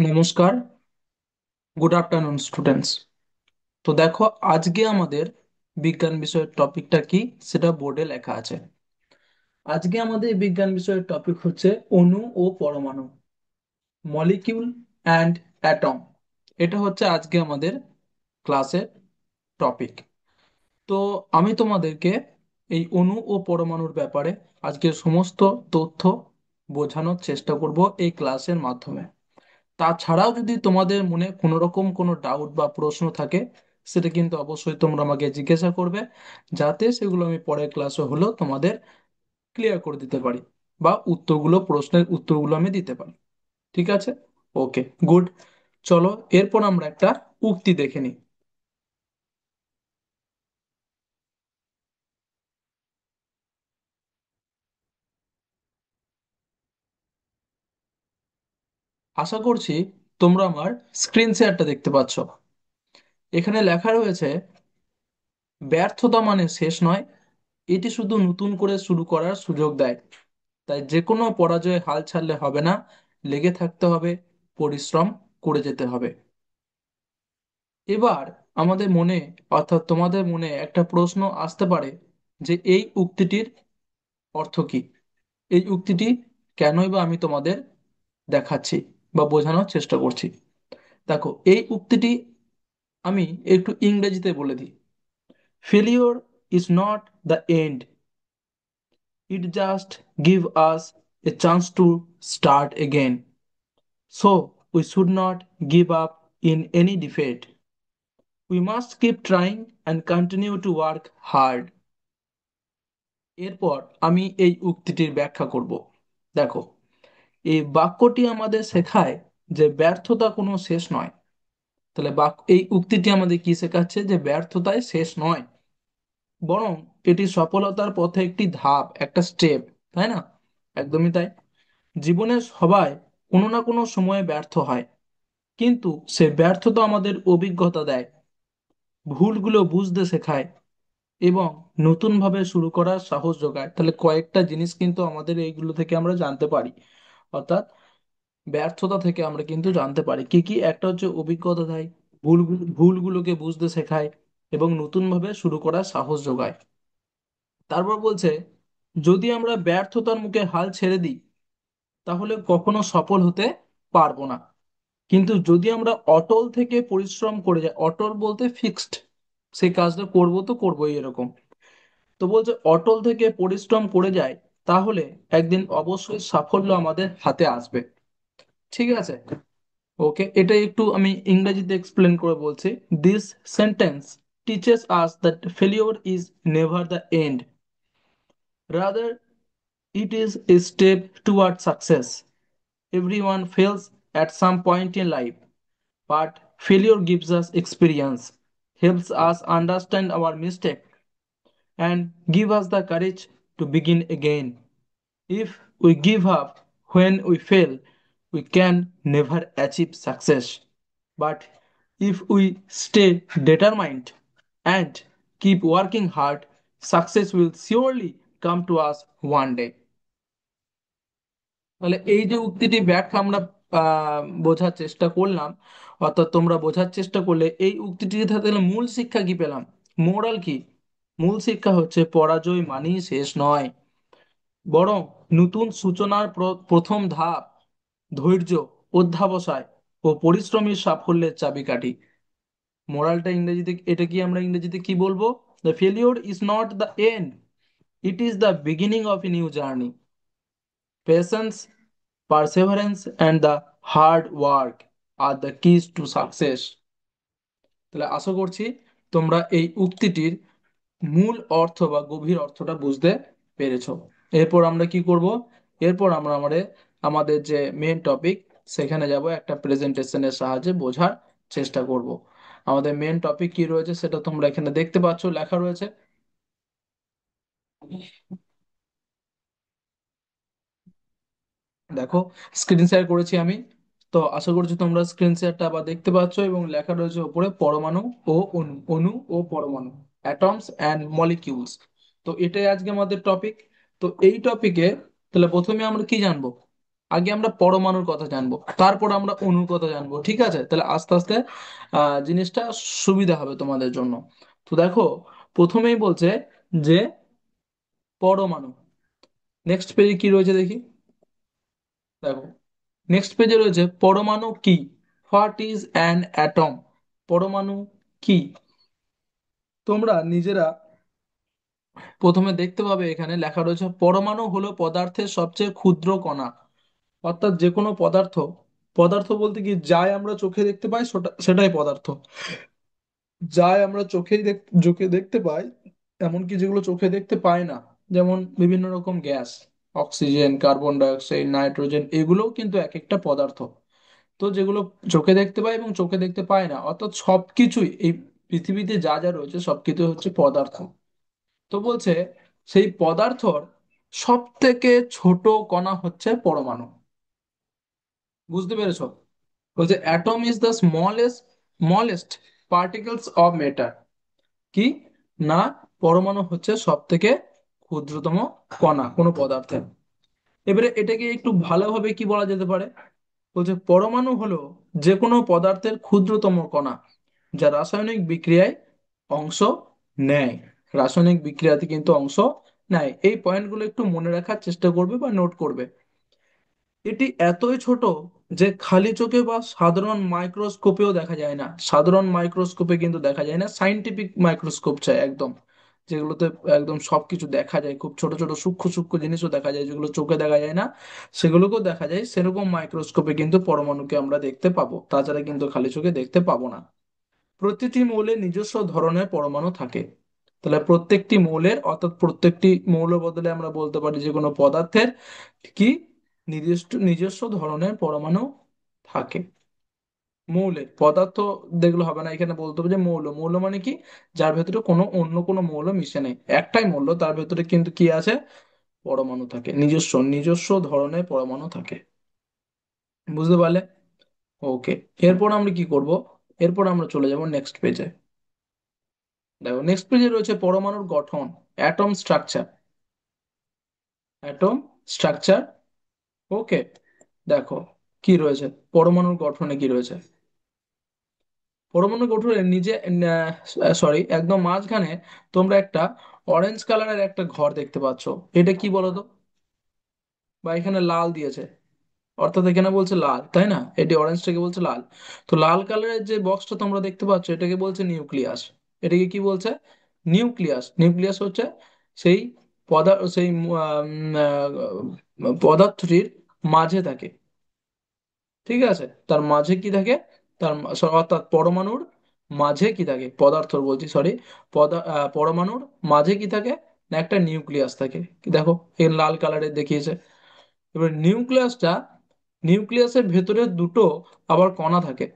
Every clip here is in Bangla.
নমস্কার। Good afternoon students. তো দেখো, আজকে আমাদের বিজ্ঞান বিষয়ের টপিকটা কি সেটা বোর্ডে লেখা আছে। আজকে আমাদের বিজ্ঞান বিষয়ের টপিক হচ্ছে অণু ও পরমাণু, মলিকিউল অ্যান্ড অ্যাটম। এটা হচ্ছে আজকে আমাদের ক্লাসের টপিক। তো আমি তোমাদেরকে এই অণু ও পরমাণুর ব্যাপারে আজকে সমস্ত তথ্য বোঝানোর চেষ্টা করব এই ক্লাসের মাধ্যমে। তাছাড়াও যদি তোমাদের মনে কোনো রকম কোনো ডাউট বা প্রশ্ন থাকে, সেটা কিন্তু অবশ্যই তোমরা আমাকে জিজ্ঞাসা করবে, যাতে সেগুলো আমি পরের ক্লাসে হলেও তোমাদের ক্লিয়ার করে দিতে পারি, বা প্রশ্নের উত্তরগুলো আমি দিতে পারি। ঠিক আছে? ওকে, গুড। চলো, এরপর আমরা একটা উক্তি দেখে নিই। আশা করছি তোমরা আমার স্ক্রিন শেয়ারটা দেখতে পাচ্ছ। এখানে লেখা রয়েছে, ব্যর্থতা মানে শেষ নয়, এটি শুধু নতুন করে শুরু করার সুযোগ দেয়। তাই যে কোনো পরাজয়ে হাল ছাড়লে হবে না, লেগে থাকতে হবে, পরিশ্রম করে যেতে হবে। এবার আমাদের মনে, অর্থাৎ তোমাদের মনে একটা প্রশ্ন আসতে পারে যে এই উক্তিটির অর্থ কি। এই উক্তিটি কেনই বা আমি তোমাদের দেখাচ্ছি বা বোঝানোর চেষ্টা করছি। দেখো, এই উক্তিটি আমি একটু ইংরেজিতে বলে দিই। Failure is not the end, it just give us A chance to start again. So, we should not give up in any defeat. We must keep trying and continue to work hard. এরপর আমি এই উক্তিটির ব্যাখ্যা করব। দেখো, এই বাক্যটি আমাদের শেখায় যে ব্যর্থতা কোনো শেষ নয়। তাহলে এই উক্তিটি আমাদের কি শেখাচ্ছে? যে ব্যর্থতায় শেষ নয়, বরং এটি সফলতার পথে একটি ধাপ, একটা স্টেপ। তাই না? একদমই তাই। জীবনে সবাই কোনো না কোনো সময়ে ব্যর্থ হয়, কিন্তু সে ব্যর্থতা আমাদের অভিজ্ঞতা দেয়, ভুলগুলো বুঝতে শেখায় এবং নতুনভাবে শুরু করার সাহস যোগায়। তাহলে কয়েকটা জিনিস কিন্তু আমাদের এইগুলো থেকে আমরা জানতে পারি। অর্থাৎ ব্যর্থতা থেকে আমরা কিন্তু জানতে পারি কি কি। একটা হচ্ছে অভিজ্ঞতা দেয়, ভুলগুলোকে বুঝতে শেখায় এবং নতুনভাবে শুরু করার সাহস যোগায়। তারপর বলছে, যদি আমরা ব্যর্থতার মুখে হাল ছেড়ে দিই, তাহলে কখনো সফল হতে পারবো না। কিন্তু যদি আমরা অটল থেকে পরিশ্রম করে যাই, অটল বলতে ফিক্সড, সেই কাজটা করবো তো করবোই এরকম। তো বলছে অটল থেকে পরিশ্রম করে যায়, তাহলে একদিন অবশ্যই সাফল্য আমাদের হাতে আসবে। ঠিক আছে? ওকে, এটা একটু আমি ইংরেজিতে এক্সপ্লেন করে বলছি। This sentence teaches us that failure is never the end, rather it is a step toward success. Everyone fails at some point in life, but failure gives us experience, helps us understand our mistake, and give us the courage to begin again. If we give up when we fail, we can never achieve success. But if we stay determined and keep working hard, success will surely come to us one day. তাহলে এই যে উক্তিটি ব্যাখ্যা আমরা বোঝার চেষ্টা করলাম, অর্থাৎ তোমরা বোঝার চেষ্টা করলে এই উক্তিটি থেকে মূল শিক্ষা কি পেলাম? মোরাল কি? মূল শিক্ষা হচ্ছে পরাজয় মানেই শেষ নয়, বরং নতুন সূচনার প্রথম ধাপ। ধৈর্য, অধ্যবসায় ও পরিশ্রমী সাফল্যের চাবিকাঠি। মোরালটা ইংরেজিতে, এটা কি আমরা ইংরেজিতে কি বলবো? The failure is not the end, it is the beginning of a new journey. Patience, perseverance, and the hard work are the keys to success. তাহলে আশা করছি তোমরা এই উক্তিটির মূল অর্থ বা গভীর অর্থটা বুঝতে পেরেছো। এরপর আমরা কি করব? এরপর আমরা আমাদের যে মেন টপিক, সেখানে যাব, একটা প্রেজেন্টেশনের সাহায্যে বোঝার চেষ্টা করব। আমাদের মেন টপিক কি রয়েছে সেটা তোমরা এখানে দেখতে পাচ্ছ, লেখা রয়েছে। দেখো, স্ক্রিন শেয়ার করেছি আমি। তো আশা করছি তোমরা স্ক্রিন শেয়ারটা আবার দেখতে পাচ্ছ, এবং লেখা রয়েছে উপরে পরমাণু ও অণু, অণু ও পরমাণু, অ্যাটমস অ্যান্ড মলিকিউলস। তো এটাই আজকে আমাদের টপিক। তো এই টপিকে তাহলে প্রথমে আমরা কি জানবো? আগে আমরা পরমাণুর কথা জানবো, তারপর আমরা অণুর কথা জানবো, ঠিক আছে? তাহলে আস্তে আস্তে জিনিসটা সুবিধা হবে তোমাদের জন্য। তো দেখো, প্রথমেই বলছে যে পরমাণু। নেক্সট পেজে কি রয়েছে দেখি। দেখো, নেক্সট পেজে রয়েছে পরমাণু কি। What is an atom? পরমাণু কি? তোমরা নিজেরা প্রথমে দেখতে পাবে এখানে লেখা রয়েছে পরমাণু হলো পদার্থের সবচেয়ে ক্ষুদ্র কণা। অর্থাৎ যে কোনো পদার্থ, পদার্থ বলতে কি যাই আমরা চোখে দেখতে পাই সেটাই পদার্থ। যাই আমরা চোখে দেখতে পাই, এমনকি যেগুলো চোখে দেখতে পাই না, যেমন বিভিন্ন রকম gas, oxygen, carbon die oxide, nitrogen, এগুলোও কিন্তু এক একটা পদার্থ। তো যেগুলো চোখে দেখতে পাই এবং চোখে দেখতে পাই না, অর্থাৎ সবকিছুই এই পৃথিবীতে যা যা রয়েছে সবকিছু হচ্ছে পদার্থ। তো বলছে সেই পদার্থর সব থেকে ছোট কণা হচ্ছে পরমাণু। বুঝতে পেরেছো? বলছে atom is the smallest particles of matter. কি না, পরমাণু হচ্ছে সব থেকে ক্ষুদ্রতম কণা কোনো পদার্থের। এবারে এটাকে একটু ভালোভাবে কি বলা যেতে পারে। বলছে পরমাণু হলো যে কোনো পদার্থের ক্ষুদ্রতম কণা যা রাসায়নিক বিক্রিয়ায় অংশ নেয়। রাসায়নিক বিক্রিয়াতে কিন্তু অংশ নেয়। এই পয়েন্টগুলো একটু মনে রাখার চেষ্টা করবে বা নোট করবে। এটি এতই ছোট যে খালি চোখে বা সাধারণ মাইক্রোস্কোপেও দেখা যায় না। সাধারণ মাইক্রোস্কোপে কিন্তু দেখা যায় না, সাইন্টিফিক মাইক্রোস্কোপ চাই একদম, যেগুলোতে একদম সবকিছু দেখা যায়, খুব ছোট ছোট সূক্ষ্ম সূক্ষ্ম জিনিসও দেখা যায় যেগুলো চোখে দেখা যায় না, সেগুলোকেও দেখা যায়। সেরকম মাইক্রোস্কোপে কিন্তু পরমাণুকে আমরা দেখতে পাবো, তাছাড়া কিন্তু খালি চোখে দেখতে পাবো না। প্রতিটি মৌলের নিজস্ব ধরনের পরমাণু থাকে। তাহলে প্রত্যেকটি মৌলের, অর্থাৎ প্রত্যেকটি মৌল বদলে আমরা বলতে পারি যে কোনো পদার্থের কি নিজস্ব নিজস্ব ধরনের পরমাণু থাকে। মৌলের, পদার্থ দেখলে হবে না, এখানে বলতে হবে যে মৌল। মৌল মানে কি? যার ভেতরে কোনো অন্য কোনো মৌল মিশে নেই, একটাই মৌল, তার ভেতরে কিন্তু কি আছে? পরমাণু থাকে, নিজস্ব নিজস্ব ধরনের পরমাণু থাকে। বুঝতে পারলে? ওকে। এরপর আমরা কি করব? এরপর আমরা চলে যাব নেক্সট পেজে। দেখো, নেক্সট পেজে রয়েছে পরমাণুর গঠন, atom structure. Atom structure. Okay. দেখো কি রয়েছে পরমাণুর গঠনে, কি রয়েছে পরমাণু গঠনের নিজে, সরি, একদম মাঝখানে তোমরা একটা অরেঞ্জ কালারের একটা ঘর দেখতে পাচ্ছ। এটা কি বলো তো? বা এখানে লাল দিয়েছে, অর্থাৎ এখানে বলছে লাল, তাই না? এটি অরেঞ্জটাকে বলছে লাল। তো লাল কালারের যে বক্সটা তোমরা দেখতে পাচ্ছ এটাকে বলছে নিউক্লিয়াস। এটাকে কি বলছে? নিউক্লিয়াস। নিউক্লিয়াস হচ্ছে সেই পদার্থটির মাঝে থাকে। ঠিক আছে, তার মাঝে কি থাকে? অর্থাৎ পরমাণুর মাঝে কি থাকে, পদার্থ বলছি, সরি, পরমাণুর মাঝে কি থাকে? না একটা নিউক্লিয়াস থাকে। দেখো, এই লাল কালারের দেখিয়েছে। এবার নিউক্লিয়াসের ভেতরে দুটো আবার কণা থাকে।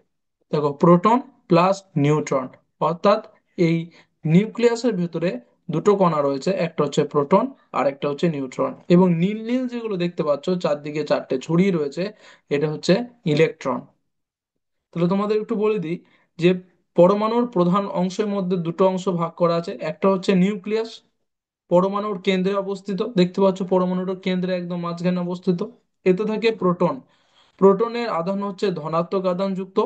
দেখো, প্রোটন প্লাস নিউট্রন। অর্থাৎ এই নিউক্লিয়াসের ভেতরে দুটো কণা রয়েছে, একটা হচ্ছে প্রোটন আর একটা হচ্ছে নিউট্রন। এবং নীল নীল যেগুলো দেখতে পাচ্ছ চারদিকে চারটে ছড়িয়ে রয়েছে, এটা হচ্ছে ইলেকট্রন। তাহলে তোমাদের একটু বলে দিই যে পরমাণুর প্রধান অংশের মধ্যে দুটো অংশ ভাগ করা আছে। একটা হচ্ছে নিউক্লিয়াস, পরমাণুর কেন্দ্রে অবস্থিত, দেখতে পাচ্ছ পরমাণুর কেন্দ্রে একদম মাঝখানে অবস্থিত। এতে থাকে প্রোটন। প্রোটনের আধান হচ্ছে ধনাত্মক আধান যুক্ত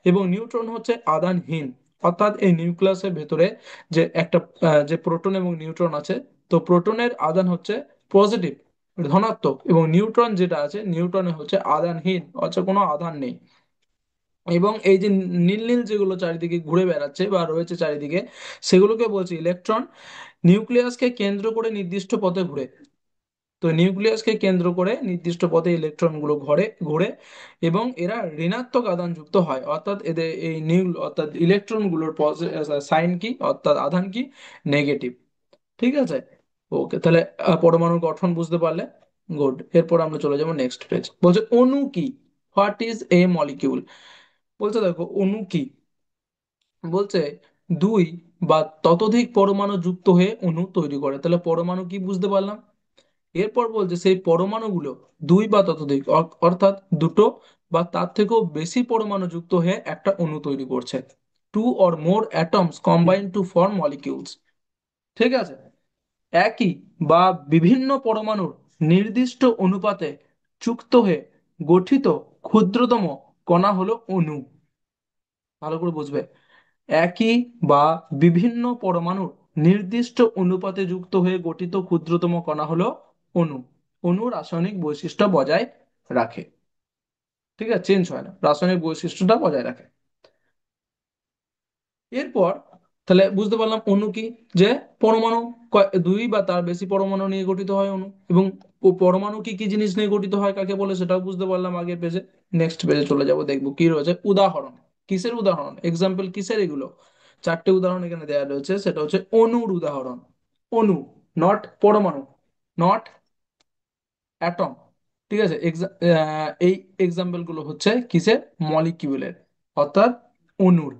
এবং নিউট্রন হচ্ছে আধানহীন। অর্থাৎ এই নিউক্লিয়াসের ভেতরে যে একটা যে প্রোটন এবং নিউট্রন আছে, তো প্রোটনের আধান হচ্ছে পজিটিভ, ধনাত্মক, এবং নিউট্রন যেটা আছে, নিউট্রনে হচ্ছে আধানহীন, অর্থাৎ কোনো আধান নেই। এবং এই যে নীল নীল যেগুলো চারিদিকে ঘুরে বেড়াচ্ছে বা রয়েছে চারিদিকে, সেগুলোকে বলছে ইলেকট্রন। নিউক্লিয়াসকে কেন্দ্র করে নির্দিষ্ট পথে ঘুরে। তো নিউক্লিয়াসকে কেন্দ্র করে নির্দিষ্ট পথে ইলেকট্রনগুলো ঘরে ঘুরে এবং এরা ঋণাত্মক আধান যুক্ত হয়। অর্থাৎ এদের এই অর্থাৎ ইলেকট্রনগুলোর সাইন কি, অর্থাৎ আধান কি, নেগেটিভ। ঠিক আছে। ওকে, তাহলে পরমাণুর গঠন বুঝতে পারলে? গুড। এরপর আমরা চলে যাবো নেক্সট পেজ। বলছে অণু কি। What is a molecule? বলছে দেখো অণু কি। বলছে দুই বা ততোধিক পরমাণু যুক্ত হয়ে অণু তৈরি করে। তাহলে পরমাণু কি বুঝতে পারলাম। এরপর বলছে সেই পরমাণুগুলো দুই বা ততোধিক, অর্থাৎ দুটো বা তার থেকেও বেশি পরমাণু যুক্ত হয়ে একটা অণু তৈরি করছে। Two or more atoms combine to form molecules. ঠিক আছে। একই বা বিভিন্ন পরমাণুর নির্দিষ্ট অনুপাতে যুক্ত হয়ে গঠিত ক্ষুদ্রতম কণা হলো অণু। ভালো করে বুঝবে। একই বা বিভিন্ন পরমাণুর নির্দিষ্ট অনুপাতে যুক্ত হয়ে গঠিত ক্ষুদ্রতম কণা হলো অণু। অণু রাসায়নিক বৈশিষ্ট্য বজায় রাখে। ঠিক আছে, চেঞ্জ হয় না, রাসায়নিক বৈশিষ্ট্যটা বজায় রাখে। এরপর তাহলে বুঝতে পারলাম অণু কি, যে পরমাণু দুই বা তার বেশি পরমাণু নিয়ে গঠিত হয় অণু। এবং ও পরমাণু কি কি জিনিস নিয়ে গঠিত হয় কাকে বলে সেটাও বুঝতে পারলাম আগের পেজে। নেক্সট পেজে চলে যাব, দেখবো কি রয়েছে উদাহরণ। কিসের উদাহরণ, এক্সাম্পল কিসের এগুলো? চারটে উদাহরণ এখানে দেওয়া রয়েছে, সেটা হচ্ছে অণুর উদাহরণ। অণু, নট পরমাণু, নট অ্যাটম। ঠিক আছে, এই এক্সাম্পল গুলো হচ্ছে কিসের, মলিকিউলের, অর্থাৎ অণুর।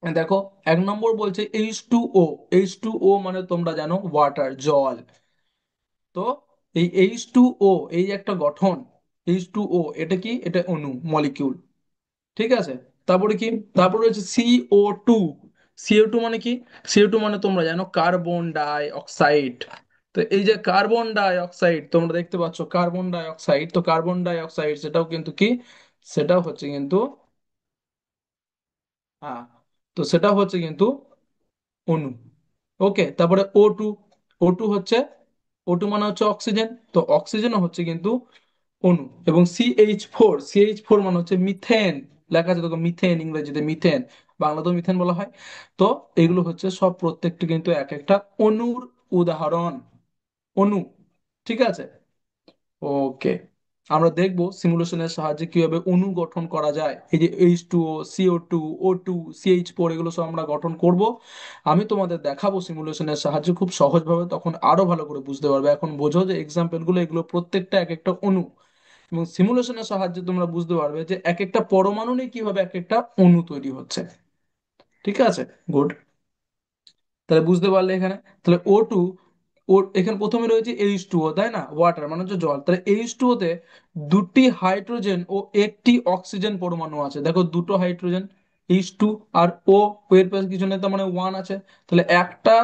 দেখো, 1 নম্বর বলছে H2O। H2O মানে তোমরা জানো ওয়াটার, জল। তো এই H2O, এই যে একটা গঠন, H2O এটা কি, এটা অণু, মলিকিউল। ঠিক আছে। তারপরে কি, তারপরে হচ্ছে CO2। CO2 মানে কি, CO2 মানে তোমরা জানো কার্বন ডাই অক্সাইড। তো এই যে কার্বন ডাই অক্সাইড তোমরা দেখতে পাচ্ছ, কার্বন ডাই অক্সাইড, তো কার্বন ডাই অক্সাইড সেটাও কিন্তু কি, সেটাও হচ্ছে কিন্তু, হ্যাঁ, তো সেটাও হচ্ছে কিন্তু অণু। ওকে, তারপরে O2। O2 হচ্ছে, O2 মানে হচ্ছে অক্সিজেন, তো অক্সিজেনও হচ্ছে কিন্তু অণু। এবং CH4, CH4 মানে হচ্ছে মিথেন। লেখা আছে দেখো, মিথেন, ইংরেজিতে মিথেন, বাংলাতেও মিথেন বলা হয়। তো এগুলো হচ্ছে সব প্রত্যেকটি কিন্তু এক একটা অণুর উদাহরণ, অণু। ঠিক আছে। ওকে, আমরা দেখবো সিমুলেশনের সাহায্যে কিভাবে অণু গঠন করা যায়। এই যে H2O, CO2, O2, CH4 এগুলো সব আমরা গঠন করব। আমি তোমাদের দেখাবো সিমুলেশনের সাহায্যে খুব সহজভাবে, তখন আরো ভালো করে বুঝতে পারবে। এখন বোঝো যে এক্সাম্পল গুলো, এগুলো প্রত্যেকটা এক একটা অণু। এবং সিমুলেশনের সাহায্যে তোমরা বুঝতে পারবে যে এক একটা পরমাণু নিয়ে কিভাবে এক একটা অণু তৈরি হচ্ছে। ঠিক আছে, গুড। তাহলে বুঝতে পারলে এখানে, তাহলে O2, ওর এখানে প্রথমে রয়েছে H2O, তাই না, ওয়াটার মানে হচ্ছে জল। তাহলে H2O তে দুটি হাইড্রোজেন ও একটি অক্সিজেন পরমাণু আছে। দেখো, দুটো হাইড্রোজেন H2, আর ও, এর পাশে কিছু নেই, তার মানে ওয়ান আছে। তাহলে একটা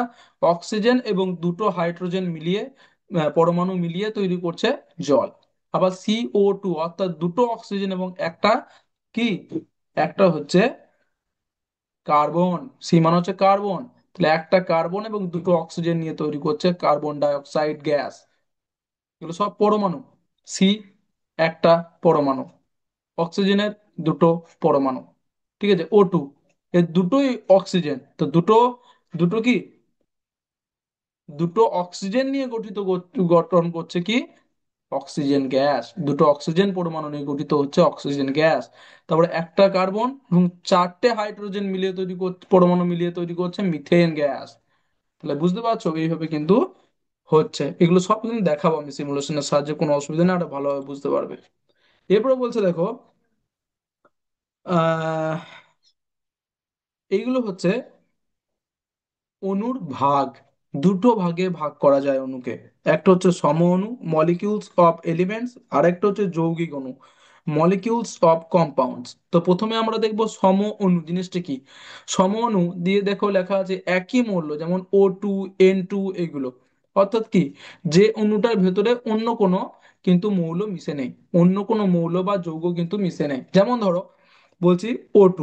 অক্সিজেন এবং দুটো হাইড্রোজেন মিলিয়ে, পরমাণু মিলিয়ে তৈরি করছে জল। আবার CO2 অর্থাৎ দুটো অক্সিজেন এবং একটা কি, একটা হচ্ছে কার্বন। সি মানে হচ্ছে কার্বন। তাহলে একটা কার্বন এবং দুটো অক্সিজেন নিয়ে তৈরি করছে কার্বন ডাই অক্সাইড গ্যাস। এগুলো সব পরমাণু। সি একটা পরমাণু, অক্সিজেনের দুটো পরমাণু। ঠিক আছে, O2 এর দুটোই অক্সিজেন, তো দুটো, দুটো কি, দুটো অক্সিজেন নিয়ে গঠিত, গঠন করছে কি, অক্সিজেন গ্যাস। দুটো অক্সিজেন পরমাণু নিয়ে গঠিত হচ্ছে অক্সিজেন গ্যাস। তারপরে একটা কার্বন এবং চারটে হাইড্রোজেন মিলিয়ে তৈরি করছে, পরমাণু মিলিয়ে তৈরি করছে মিথেন গ্যাস। তাহলে বুঝতে পারছো এইভাবে কিন্তু হচ্ছে। এগুলো সব কিন্তু দেখাবো আমি সিমুলেশনের সাহায্যে, কোনো অসুবিধা নেই, আরো ভালোভাবে বুঝতে পারবে। এরপরে বলছে দেখো, আহ এইগুলো হচ্ছে অণুর ভাগ। দুটো ভাগে ভাগ করা যায় অণুকে। একটা হচ্ছে সম অণু, মলিকিউলস অফ এলিমেন্টস, আর একটা হচ্ছে যৌগিক অণু, মলিকিউলস অফ কম্পাউন্ডস। তো প্রথমে আমরা দেখব সম অণু জিনিসটা কি। সম অণু দিয়ে দেখো লেখা আছে একই মৌল, যেমন O2, N2 এগুলো। অর্থাৎ কি, যে অণুটার ভেতরে অন্য কোনো কিন্তু মৌল মিশে নেই, অন্য কোনো মৌল বা যৌগ কিন্তু মিশে নেই। যেমন ধরো বলছি O2,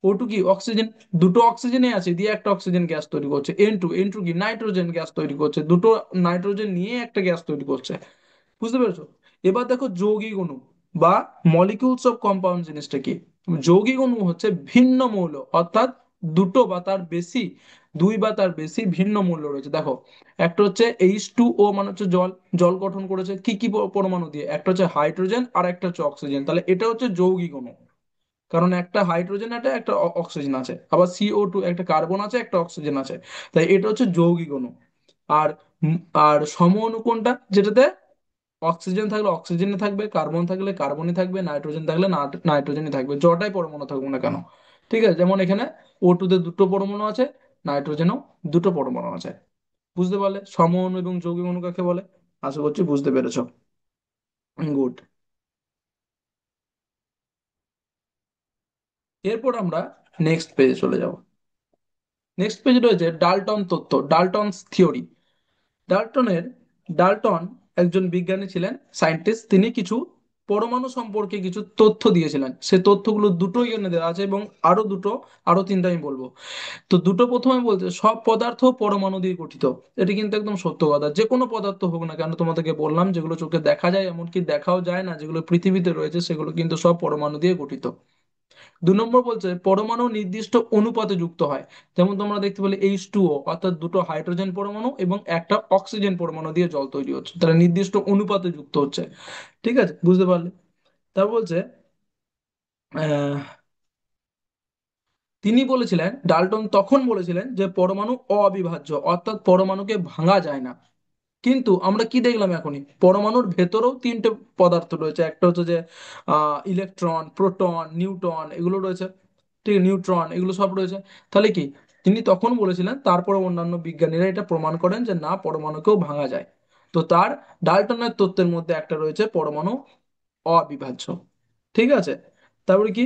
O2 কি অক্সিজেন, দুটো অক্সিজেনই আছে দিয়ে একটা অক্সিজেন গ্যাস তৈরি করছে। N2, N2 কি নাইট্রোজেন গ্যাস তৈরি করছে, দুটো নাইট্রোজেন নিয়ে একটা গ্যাস তৈরি করছে। বুঝতে পেরেছো? এবার দেখো যৌগিক অণু বা মলিকিউলস অফ কম্পাউন্ড জিনিসটা কি। যৌগিক অণু হচ্ছে ভিন্ন মৌল, অর্থাৎ দুটো বা তার বেশি, দুই বা তার বেশি ভিন্ন মৌল রয়েছে। দেখো, একটা হচ্ছে H2O মানে হচ্ছে জল, জল গঠন করেছে কি কি পরমাণু দিয়ে, একটা হচ্ছে হাইড্রোজেন আর একটা হচ্ছে অক্সিজেন। তাহলে এটা হচ্ছে যৌগিক অণু, কারণ একটা হাইড্রোজেন আছে একটা অক্সিজেন আছে। আবার CO2 একটা কার্বন আছে একটা অক্সিজেন আছে। তাই এটা হচ্ছে যৌগিক অণু। আর আর সম অণু কোনটা, যেটাতে অক্সিজেন থাকলে অক্সিজেনে থাকবে, কার্বন থাকলে কার্বনই থাকবে, নাইট্রোজেন থাকলে নাইট্রোজেনই থাকবে, জটাই পরমাণু থাকুক না কেন। ঠিক আছে, যেমন এখানে O2 তে দুটো পরমাণু আছে, নাইট্রোজেনও দুটো পরমাণু আছে। বুঝতে পারলে সম অণু এবং যৌগিক অণু কাকে বলে? আশা করছি বুঝতে পেরেছো। গুড। এরপর আমরা নেক্সট পেজে চলে যাব। নেক্সট পেজে রয়েছে ডাল্টন তত্ত্ব, ডাল্টনস থিওরি। ডাল্টনের, ডাল্টন একজন বিজ্ঞানী ছিলেন, সায়েন্টিস্ট। তিনি কিছু পরমাণু সম্পর্কে কিছু তথ্য দিয়েছিলেন। সেই তথ্যগুলো দুটো এখানে দেওয়া আছে, এবং আরো দুটো, আরো তিনটা আমি বলবো। তো দুটো প্রথমে বলছে সব পদার্থ পরমাণু দিয়ে গঠিত। এটা কিন্তু একদম সত্য কথা, যে কোনো পদার্থ হোক না কেন, তোমাদেরকে বললাম যেগুলো চোখে দেখা যায়, এমনকি দেখাও যায় না, যেগুলো পৃথিবীতে রয়েছে সেগুলো কিন্তু সব পরমাণু দিয়ে গঠিত। 2 নম্বর বলছে পরমাণু নির্দিষ্ট অনুপাতে যুক্ত হয়। যেমন তোমরা দেখতে পেলে H2O, অর্থাৎ দুটো হাইড্রোজেন পরমাণু এবং একটা অক্সিজেন পরমাণু দিয়ে জল তৈরি হচ্ছে, তারা নির্দিষ্ট অনুপাতে যুক্ত হচ্ছে। ঠিক আছে, বুঝতে পারলে? তা বলছে আহ, তিনি বলেছিলেন, ডাল্টন তখন বলেছিলেন যে পরমাণু অবিভাজ্য, অর্থাৎ পরমাণুকে ভাঙা যায় না। কিন্তু আমরা কি দেখলাম এখনই, পরমাণুর ভেতরেও তিনটে পদার্থ রয়েছে। একটা হচ্ছে যে ইলেকট্রন, প্রোটন, নিউট্রন, এগুলো রয়েছে। ঠিক আছে, নিউট্রন, এগুলো সব রয়েছে। তাহলে কি, তিনি তখন বলেছিলেন, তারপরে অন্যান্য বিজ্ঞানীরা এটা প্রমাণ করেন যে না, পরমাণুকেও ভাঙা যায়। তো তার ডাল্টনের তত্ত্বের মধ্যে একটা রয়েছে পরমাণু অবিভাজ্য। ঠিক আছে, তারপরে কি,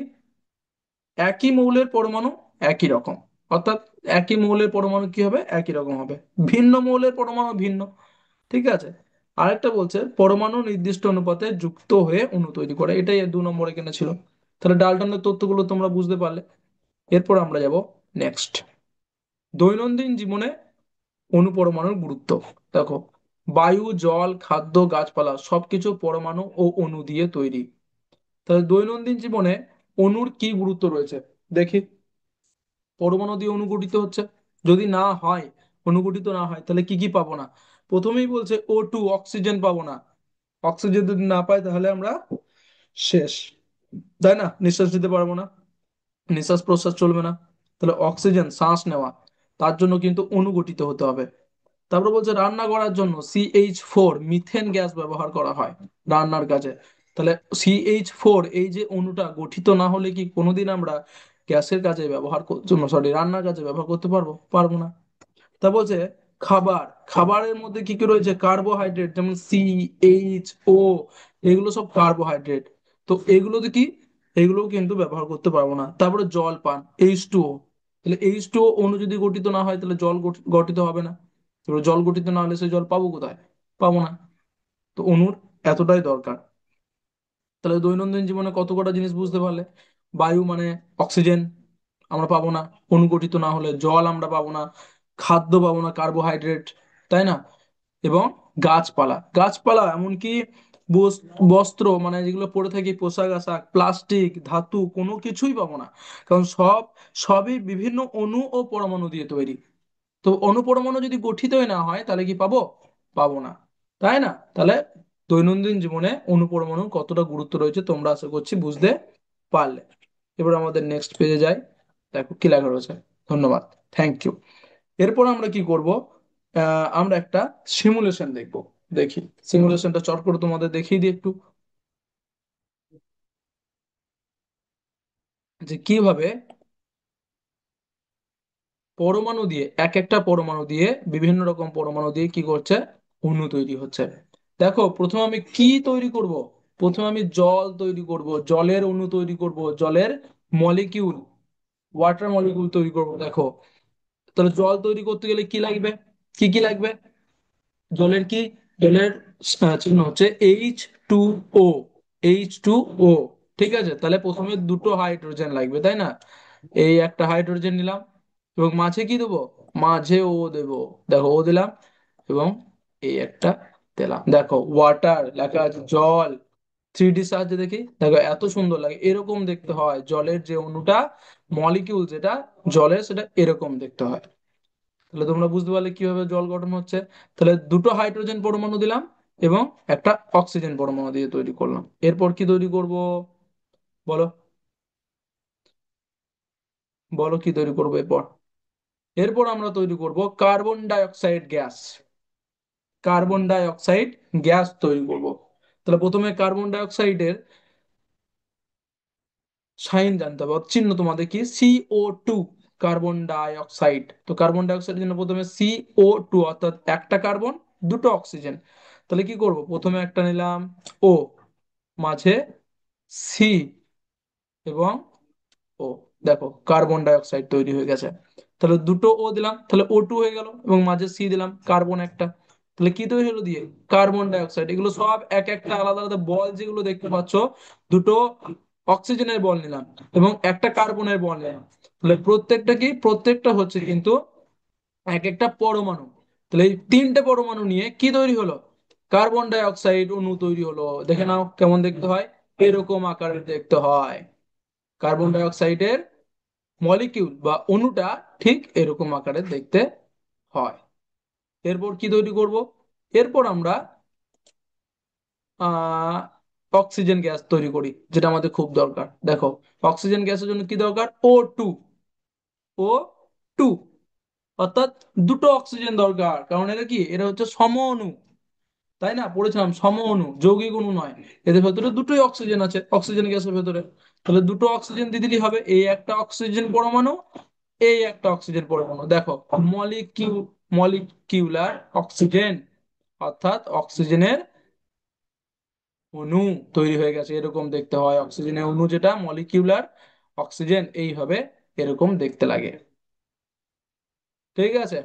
একই মৌলের পরমাণু একই রকম, অর্থাৎ একই মৌলের পরমাণু কি হবে, একই রকম হবে। ভিন্ন মৌলের পরমাণু ভিন্ন। ঠিক আছে। আরেকটা বলছে পরমাণু নির্দিষ্ট অনুপাতে যুক্ত হয়ে অণু তৈরি করে, এটাই 2 নম্বর এখানে ছিল। তাহলে ডাল্টনের তথ্যগুলো তোমরা বুঝতে পারলে। এরপর আমরা যাব নেক্সট, দৈনন্দিন জীবনে অণু পরমাণুর গুরুত্ব। দেখো, বায়ু, জল, খাদ্য, গাছপালা সবকিছু পরমাণু ও অণু দিয়ে তৈরি। তাহলে দৈনন্দিন জীবনে অণুর কি গুরুত্ব রয়েছে দেখি। পরমাণু দিয়ে অনুগঠিত হচ্ছে, যদি না হয়, অনুগঠিত না হয়, তাহলে কি কি পাবো না। প্রথমেই বলছে O2, অক্সিজেন পাবো না। অক্সিজেন যদি না পাই তাহলে আমরা শেষ, তাই না? নিঃশ্বাস নিতে পারবো না, নিঃশ্বাস প্রশ্বাস চলবে না। তাহলে অক্সিজেন, শ্বাস নেওয়া, তার জন্য কিন্তু অনুগঠিত হতে হবে। তারপর বলছে রান্না করার জন্য CH4, মিথেন গ্যাস ব্যবহার করা হয় রান্নার কাজে। তাহলে CH4, এই যে অণুটা গঠিত না হলে কি কোনোদিন আমরা গ্যাসের কাজে ব্যবহার জন্য, সরি, রান্নার কাজে ব্যবহার করতে পারবো? পারবো না। তা বলছে খাবার, খাবারের মধ্যে কি কি রয়েছে, কার্বোহাইড্রেট, যেমন CHO, এগুলো সব কার্বোহাইড্রেট। তো এগুলোতে কি, এগুলো কিন্তু ব্যবহার করতে পারবো না। তারপরে জল পান, H2O। তাহলে H2O অণু যদি গঠিত না হয় তাহলে জল গঠিত হবে না। এবার জল গঠিত না হলে সেই জল পাবো কোথায়? পাবো না। তো অণুর এতটাই দরকার। তাহলে দৈনন্দিন জীবনে কত কটা জিনিস বুঝতে পারলে। বায়ু মানে অক্সিজেন, আমরা পাবো না অনুগঠিত না হলে। জল আমরা পাবো না, খাদ্য পাবো না, কার্বোহাইড্রেট, তাই না? এবং গাছপালা, গাছপালা এমনকি বস্ত্র, মানে যেগুলো পরে থাকি, পোশাক আশাক, প্লাস্টিক, ধাতু, কোনো কিছুই পাবো না। কারণ সবই বিভিন্ন অণু ও পরমাণু দিয়ে তৈরি। তো অনুপরমাণু যদি গঠিতই না হয় তাহলে কি পাবো? পাবো না, তাই না? তাহলে দৈনন্দিন জীবনে অনুপরমাণুর কতটা গুরুত্ব রয়েছে তোমরা আশা করছি বুঝতে পারলে। এবার আমাদের নেক্সট পেজে যাই। দেখো কি লেখা রয়েছে। ধন্যবাদ, থ্যাংক ইউ। এরপর আমরা কি করব, আমরা একটা সিমুলেশন দেখব। দেখি সিমুলেশনটা চট করে তোমাদের দেখিয়ে দিই একটু, যে কিভাবে পরমাণু দিয়ে, এক একটা পরমাণু দিয়ে, বিভিন্ন রকম পরমাণু দিয়ে কি করছে, অণু তৈরি হচ্ছে। দেখো প্রথমে আমি কি তৈরি করব, প্রথমে আমি জল তৈরি করব, জলের অণু তৈরি করব, জলের মলিকিউল, ওয়াটার মলিকিউল তৈরি করব। দেখো, তাহলে জল তৈরি করতে গেলে কি লাগবে, কি কি লাগবে, জলের কি, জলের চিহ্ন হচ্ছে H2O, H2O। ঠিক আছে, তাহলে প্রথমে দুটো হাইড্রোজেন লাগবে, তাই না? এই একটা হাইড্রোজেন নিলাম, এবং মাঝে কি দেবো, মাঝে ও দেবো। দেখো ও দিলাম, এবং এই একটা দিলাম। দেখো ওয়াটার লেখা আছে, জল। 3D সাহায্যে দেখি, দেখো এত সুন্দর লাগে, এরকম দেখতে হয় জলের যে অণুটা, মলিকিউল যেটা জলের, সেটা এরকম দেখতে হয়। তাহলে তোমরা বুঝতে পারলে কিভাবে জল গঠন হচ্ছে। তাহলে দুটো হাইড্রোজেন পরমাণু দিলাম, এবং একটা অক্সিজেন পরমাণু দিয়ে তৈরি করলাম। এরপর কি তৈরি করব, বলো, বলো কি তৈরি করবো এরপর। এরপর আমরা তৈরি করব carbon die oxide gas, carbon die oxide gas তৈরি করব। তাহলে প্রথমে কার্বন ডাই অক্সাইডের সাইন জানতে হবে, চিহ্ন তোমাদের কি, CO2, কার্বন ডাই অক্সাইড। তো কার্বন ডাই অক্সাইডের জন্য প্রথমে CO2, অর্থাৎ একটা কার্বন, দুটো অক্সিজেন। তাহলে কি করব, প্রথমে একটা নিলাম ও, মাঝে সি, এবং ও। দেখো কার্বন ডাই অক্সাইড তৈরি হয়ে গেছে। তাহলে দুটো ও দিলাম, তাহলে O2 হয়ে গেল, এবং মাঝে সি দিলাম, কার্বন একটা। তাহলে কি তৈরি হলো দিয়ে? Carbon die oxide. এগুলো সব এক একটা আলাদা আলাদা বল যেগুলো দেখতে পাচ্ছ, দুটো অক্সিজেনের বল নিলাম এবং একটা কার্বনের বল নিলাম। তাহলে প্রত্যেকটা কি, প্রত্যেকটা হচ্ছে কিন্তু এক একটা পরমাণু। তাহলে এই তিনটে পরমাণু নিয়ে কি তৈরি হলো? কার্বন ডাই অক্সাইড অণু তৈরি হলো। দেখে নাও কেমন দেখতে হয়, এরকম আকারের দেখতে হয়। কার্বন ডাই অক্সাইডের মলিকিউল বা অণুটা ঠিক এরকম আকারের দেখতে হয়। এরপর কি তৈরি করব? এরপর আমরা আহ অক্সিজেন গ্যাস তৈরি করি, যেটা আমাদের খুব দরকার। দেখো, অক্সিজেন গ্যাসের জন্য কি দরকার? O2। O2, অর্থাৎ দুটো অক্সিজেন দরকার, কারণ এটা কি, এটা হচ্ছে সম অণু। তাই না, পড়েছিলাম সম অণু, যৌগিক অণু নয়। এদের ভেতরে দুটোই অক্সিজেন আছে, অক্সিজেন গ্যাসের ভেতরে। তাহলে দুটো অক্সিজেন দিয়ে দিলেই হবে। এই একটা অক্সিজেন পরমাণু, এই একটা অক্সিজেন পরমাণু। দেখো, মলিকিউলার অক্সিজেন, অর্থাৎ অক্সিজেনের অণু তৈরি হয়ে গেছে। এরকম দেখতে হয় অক্সিজেনের অণু, যেটা মলিকিউলার অক্সিজেন, এইভাবে এরকম দেখতে লাগে। ঠিক আছে।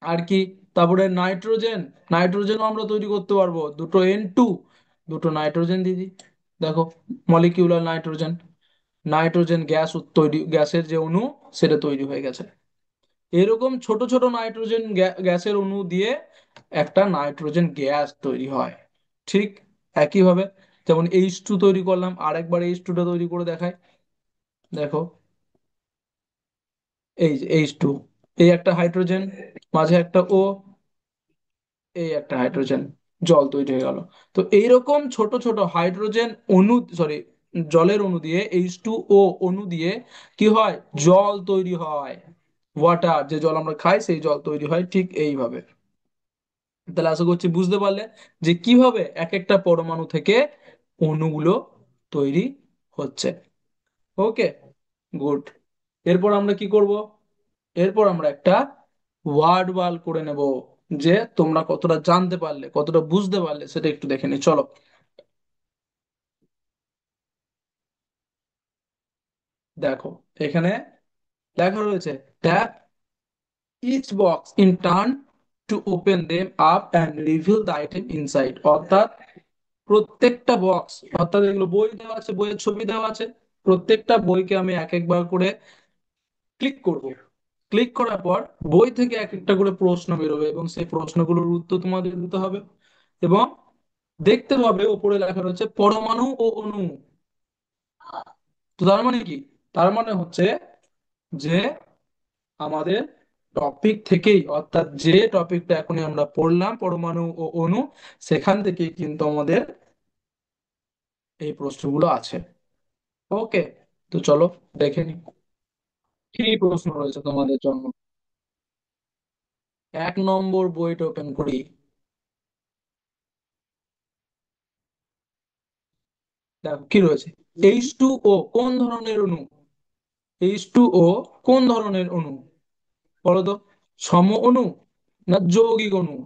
আর কি? তারপরে নাইট্রোজেন। নাইট্রোজেনও আমরা তৈরি করতে পারবো, দুটো N2, দুটো নাইট্রোজেন দিদি। দেখো, মলিকিউলার নাইট্রোজেন, নাইট্রোজেন গ্যাস তৈরি, গ্যাসের যে অণু সেটা তৈরি হয়ে গেছে। এরকম ছোট ছোট নাইট্রোজেন গ্যাসের অণু দিয়ে একটা নাইট্রোজেন গ্যাস তৈরি হয়। ঠিক একইভাবে যেমন H2 তৈরি করলাম, আরেকবার H2টা তৈরি করে দেখায়। দেখো, এই যে H2, এই একটা হাইড্রোজেন, মাঝে একটা O, এই একটা হাইড্রোজেন, জল তৈরি হয়ে গেল। তো এইরকম ছোট ছোট হাইড্রোজেন অণু, সরি, জলের অণু দিয়ে, H2O অণু দিয়ে কি হয়? জল তৈরি হয়। ওয়াটার, যে জল আমরা খাই সেই জল তৈরি হয় ঠিক এইভাবে। তাহলে আশা করছি বুঝতে পারলে যে কিভাবে এক একটা পরমাণু থেকে অণুগুলো তৈরি হচ্ছে। ওকে, গুড। এরপর আমরা কি করব? এরপর আমরা একটা ওয়ার্ড ওয়াল করে নেব, যে তোমরা কতটা জানতে পারলে, কতটা বুঝতে পারলে সেটা একটু দেখে নি, চলো। দেখো, এখানে লেখা রয়েছে, tap each box in turn to open them up and reveal the item inside. অর্থাৎ প্রত্যেকটা বক্স, অর্থাৎ এগুলো বই দেওয়া আছে, বইয়ের ছবি দেওয়া আছে, প্রত্যেকটা বইকে আমি এক একবার করে ক্লিক করব। ক্লিক করার পর বই থেকে এক একটা করে প্রশ্ন বেরোবে এবং সেই প্রশ্নগুলোর উত্তর তোমাদের দিতে হবে। এবং দেখতে পাবে ওপরে লেখা রয়েছে পরমাণু ও অণু। তো তার মানে কি? তার মানে হচ্ছে যে আমাদের টপিক থেকেই, অর্থাৎ যে টপিকটা এখনই আমরা পড়লাম, পরমাণু ও অণু, সেখান থেকেই কিন্তু আমাদের এই প্রশ্নগুলো আছে। ওকে, তো চলো দেখে নি কি প্রশ্ন রয়েছে তোমাদের জন্য। 1 নম্বর বইটা ওপেন করি। দেখো কি রয়েছে, H2O কোন ধরনের অণু? H2O কোন ধরনের অণু বলো তো? সম অণু না যৌগিক অণু?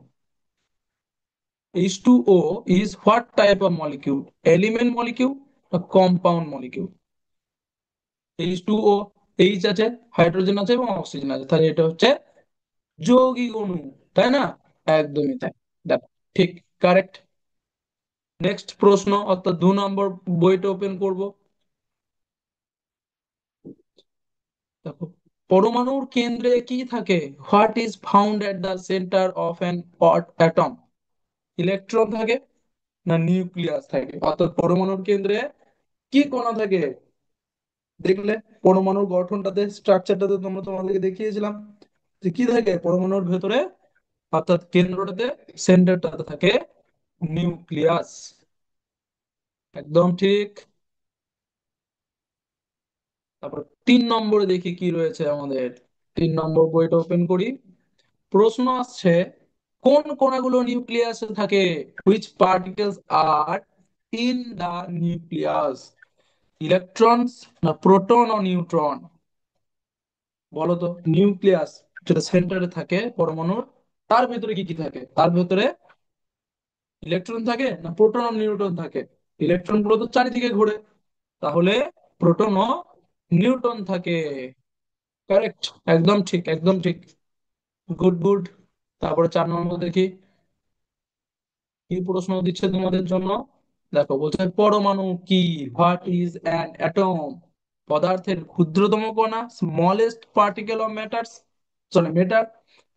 H2O is what type of molecule? Element molecule না compound molecule? H2O, H আছে, হাইড্রোজেন আছে এবং অক্সিজেন আছে, তাহলে এটা হচ্ছে যৌগিক অণু। তাই না? একদমই তাই। দেখো, ঠিক, কারেক্ট। নেক্সট প্রশ্ন, অর্থাৎ 2 নম্বর বইটা ওপেন করব। দেখো, পরমাণুর কেন্দ্রে কি থাকে? What is found at the centre of an atom? Electron থাকে না নিউক্লিয়াস থাকে? অর্থাৎ পরমাণুর কেন্দ্রে কি কণা থাকে? দেখলে পরমাণুর গঠনটাতে, স্ট্রাকচারটাতে তোমরা তোমাদেরকে দেখিয়েছিলাম যে কি থাকে পরমাণুর ভেতরে, অর্থাৎ কেন্দ্রটাতে, সেন্টারটাতে থাকে নিউক্লিয়াস। একদম ঠিক। তারপর 3 নম্বরে দেখি কি রয়েছে আমাদের। 3 নম্বর বইটা ওপেন করি। প্রশ্ন আসছে, কোন কণাগুলো নিউক্লিয়াসে থাকে? Which particles are in the nucleus? Electrons না প্রোটন ও নিউট্রন? বলো তো, নিউক্লিয়াস যেটা সেন্টারে থাকে পরমাণুর, তার ভেতরে কি কি থাকে? তার ভেতরে ইলেকট্রন থাকে না প্রোটন ও নিউট্রন থাকে? ইলেকট্রন গুলো তো চারিদিকে ঘোরে, তাহলে প্রোটন ও নিউট্রন থাকে। কারেক্ট, একদম ঠিক, একদম ঠিক। Good, good. তারপরে 4 নম্বর দেখি কি প্রশ্ন দিচ্ছে তোমাদের জন্য। দেখো বলছে পরমাণু কি, হোয়াট ইজ অ্যান অ্যাটম? পদার্থের ক্ষুদ্রতম কণা, smallest particle of matters, sorry matter,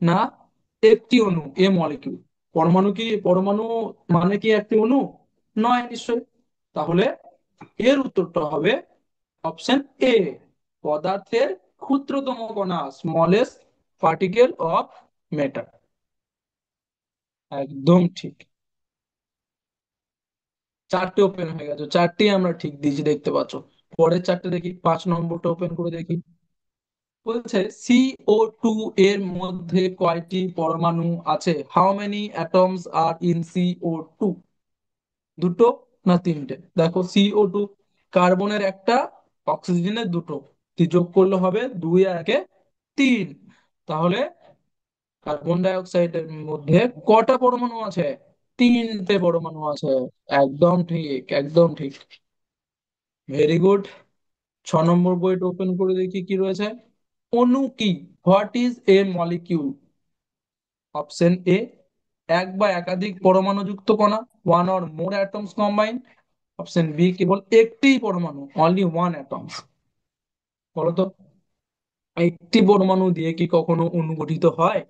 না একটি অণু, এ মলিকিউল। পরমাণু কি, পরমাণু মানে কি একটি অণু? নয় নিশ্চয়। তাহলে এর উত্তরটা হবে অপশন এ, পদার্থের ক্ষুদ্রতম কণা, স্মলেস্ট পার্টিকেল অফ ম্যাটার। একদম ঠিক। চারটে ওপেন হয়ে গেছে, চারটেই আমরা ঠিক দিয়েছি দেখতে পাচ্ছ। পরের চারটে দেখি, 5 নম্বরটা ওপেন করে দেখি। বলছে CO2 এর মধ্যে কয়টি পরমাণু আছে? How many atoms R in CO2? দুটো না তিনটে? দেখো CO2, কার্বনের একটা, অক্সিজেনের দুটো, যোগ করলে হবে 2 আর 1 3। তাহলে কার্বন ডাই অক্সাইডের মধ্যে কটা পরমাণু আছে? তিনটে পরমাণু আছে। একদম ঠিক, একদম ঠিক। Very good. 6 নম্বর বইটা ওপেন করে দেখি কি রয়েছে। অণু কি, what is a molecule? Option A, এক বা একাধিক পরমাণু যুক্ত কণা, one or more atoms combine. Option B, কেবল একটি পরমাণু, অনলি ওয়ান অ্যাটমস। বলতো, একটি পরমাণু দিয়ে কি কখনো অণু গঠিত হয়?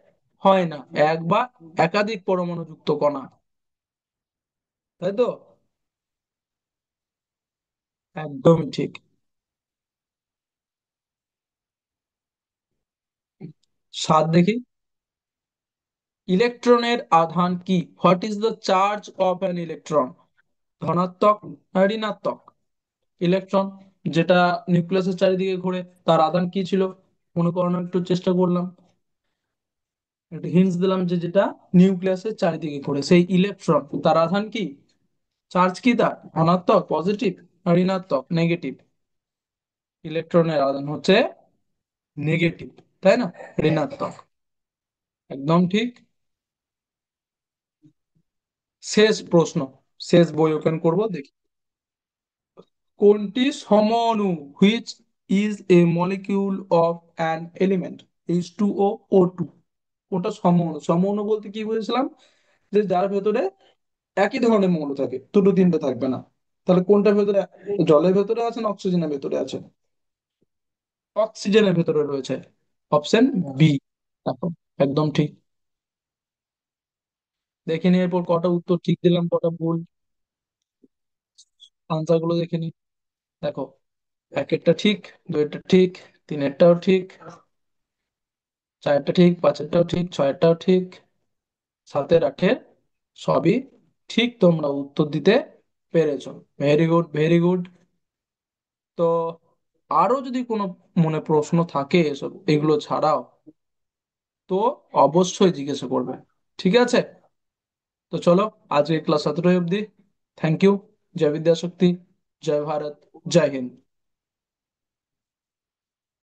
হয় না। এক বা একাধিক পরমাণু যুক্ত কণা, তাই তো? একদমই ঠিক। 7 দেখি। ইলেকট্রনের আধান কি, what is the charge of an electron? ধনাত্মক না ঋণাত্মক? ইলেকট্রন যেটা নিউক্লিয়াসের চারিদিকে ঘুরে, তার আধান কি ছিল? মনে করানোর একটু চেষ্টা করলাম, একটা হিন্টস দিলাম যে যেটা নিউক্লিয়াসের চারিদিকে ঘুরে সেই ইলেকট্রন, তার আধান কি, চার্জ কি তার, ধনাত্মক, পজিটিভ না ঋণাত্মক, নেগেটিভ? ইলেকট্রনের আধান হচ্ছে নেগেটিভ, তাই না, ঋণাত্মক। একদম ঠিক। শেষ প্রশ্ন, শেষ বই ওপেন করব দেখি। কোনটি সমঅণু, which is a molecule of an element? H2O, O2। ওটা সমঅণু। সমঅণু বলতে কি বুঝেছিলাম, যে যার ভেতরে একই ধরনের মৌল থাকে, দুটো তিনটে থাকবে না। তাহলে কোনটার ভেতরে, জলের ভেতরে আছে না অক্সিজেনের ভেতরে আছে? অক্সিজেনের ভেতরে রয়েছে। Option B. দেখো, একদম ঠিক। দেখে নি এরপর কটা উত্তর ঠিক দিলাম, কটা ভুল। আনসার গুলো দেখে নি। দেখো, একেরটা ঠিক, দুইটা ঠিক, তিনেরটাও ঠিক, চারটা ঠিক, পাঁচেরটাও ঠিক, ছয়েরটাও ঠিক, সাতের আটের সবই ঠিক। তোমরা উত্তর দিতে পেরেছো। Very good, very good. তো আরো যদি কোনো মনে প্রশ্ন থাকে এসব এগুলো ছাড়াও, তো অবশ্যই জিজ্ঞাসা করবে। ঠিক আছে? তো চলো, আজকে ক্লাস 17 অবধি। Thank you. জয় বিদ্যাশক্তি, জয় ভারত, জয় হিন্দ।